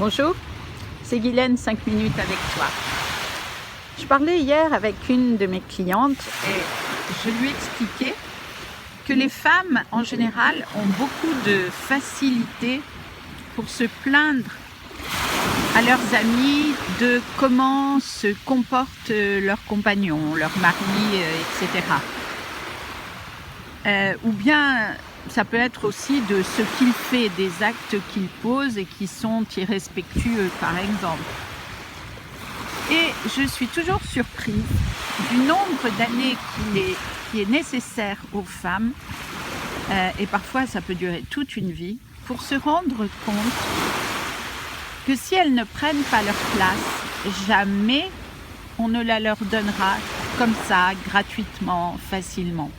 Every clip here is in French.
Bonjour, c'est Guylaine, 5 minutes avec toi. Je parlais hier avec une de mes clientes et je lui expliquais que les femmes en général ont beaucoup de facilité pour se plaindre à leurs amis de comment se comportent leurs compagnons, leurs maris, etc. Ou bien ça peut être aussi de ce qu'il fait, des actes qu'il pose et qui sont irrespectueux, par exemple. Et je suis toujours surprise du nombre d'années qui est nécessaire aux femmes, et parfois ça peut durer toute une vie, pour se rendre compte que si elles ne prennent pas leur place, jamais on ne la leur donnera comme ça, gratuitement, facilement.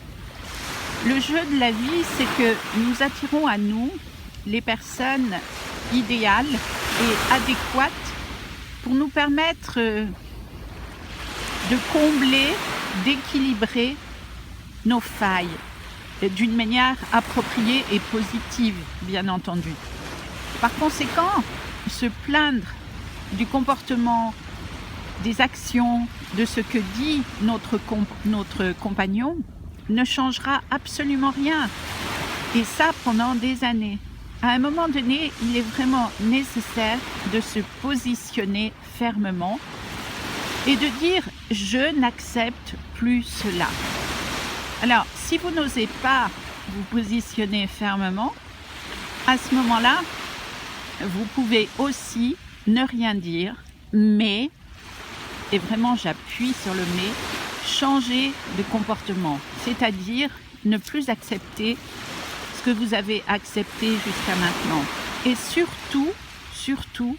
Le jeu de la vie, c'est que nous attirons à nous les personnes idéales et adéquates pour nous permettre de combler, d'équilibrer nos failles d'une manière appropriée et positive, bien entendu. Par conséquent, se plaindre du comportement, des actions, de ce que dit notre compagnon, ne changera absolument rien. Et ça pendant des années. À un moment donné, il est vraiment nécessaire de se positionner fermement et de dire « je n'accepte plus cela ». Alors, si vous n'osez pas vous positionner fermement, à ce moment-là, vous pouvez aussi ne rien dire, mais, et vraiment j'appuie sur le « mais », changer de comportement, c'est-à-dire ne plus accepter ce que vous avez accepté jusqu'à maintenant. Et surtout,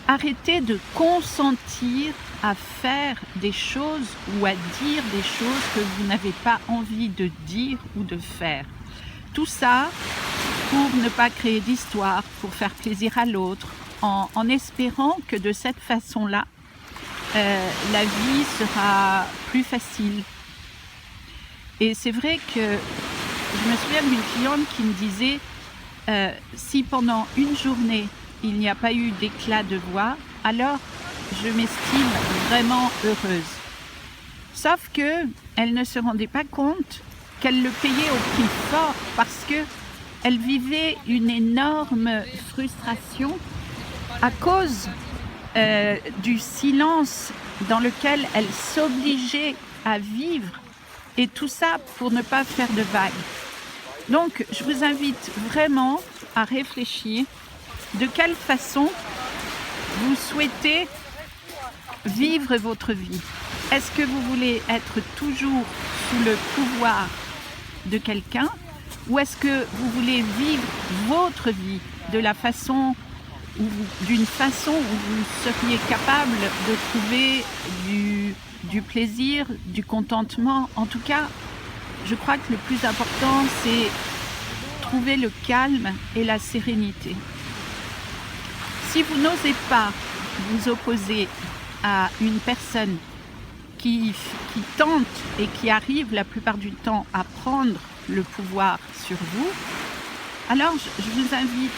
arrêtez de consentir à faire des choses ou à dire des choses que vous n'avez pas envie de dire ou de faire. Tout ça pour ne pas créer d'histoire, pour faire plaisir à l'autre, en espérant que de cette façon-là, la vie sera plus facile. Et c'est vrai que je me souviens d'une cliente qui me disait si pendant une journée il n'y a pas eu d'éclat de voix, alors je m'estime vraiment heureuse. Sauf que elle ne se rendait pas compte qu'elle le payait au prix fort parce que elle vivait une énorme frustration à cause du silence dans lequel elle s'obligeait à vivre, et tout ça pour ne pas faire de vagues. Donc, je vous invite vraiment à réfléchir de quelle façon vous souhaitez vivre votre vie. Est-ce que vous voulez être toujours sous le pouvoir de quelqu'un, ou est-ce que vous voulez vivre votre vie de la façon d'une façon où vous seriez capable de trouver du plaisir, du contentement. En tout cas, je crois que le plus important, c'est trouver le calme et la sérénité. Si vous n'osez pas vous opposer à une personne qui tente et qui arrive la plupart du temps à prendre le pouvoir sur vous, alors je vous invite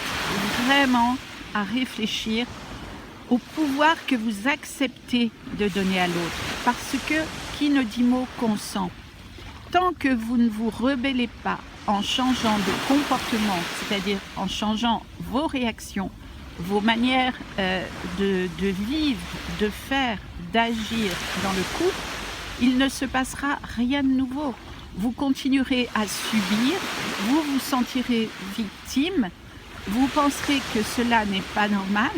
vraiment à réfléchir au pouvoir que vous acceptez de donner à l'autre. Parce que qui ne dit mot consent. Tant que vous ne vous rebellez pas en changeant de comportement, c'est-à-dire en changeant vos réactions, vos manières de vivre, de faire, d'agir dans le couple, il ne se passera rien de nouveau. Vous continuerez à subir, vous vous sentirez victime, vous penserez que cela n'est pas normal,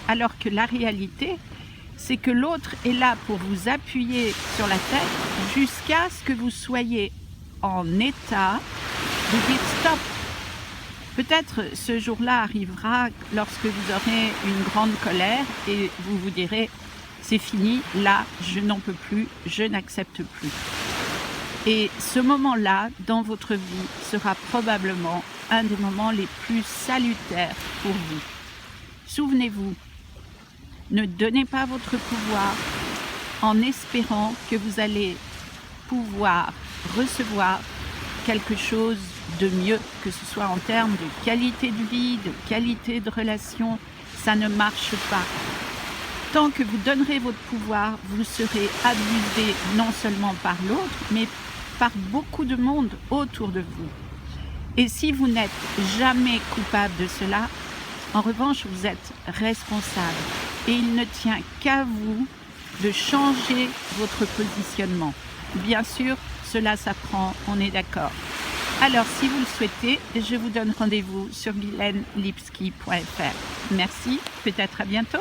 alors que la réalité, c'est que l'autre est là pour vous appuyer sur la tête jusqu'à ce que vous soyez en état de dire stop. Peut-être ce jour-là arrivera lorsque vous aurez une grande colère et vous vous direz c'est fini, là je n'en peux plus, je n'accepte plus. Et ce moment-là dans votre vie sera probablement un des moments les plus salutaires pour vous. Souvenez-vous, ne donnez pas votre pouvoir en espérant que vous allez pouvoir recevoir quelque chose de mieux, que ce soit en termes de qualité de vie, de qualité de relation. ça ne marche pas. Tant que vous donnerez votre pouvoir, vous serez abusé non seulement par l'autre, mais par beaucoup de monde autour de vous. Et si vous n'êtes jamais coupable de cela, en revanche, vous êtes responsable. Et il ne tient qu'à vous de changer votre positionnement. Bien sûr, cela s'apprend, on est d'accord. Alors, si vous le souhaitez, je vous donne rendez-vous sur guylainelipski.fr. Merci, peut-être à bientôt.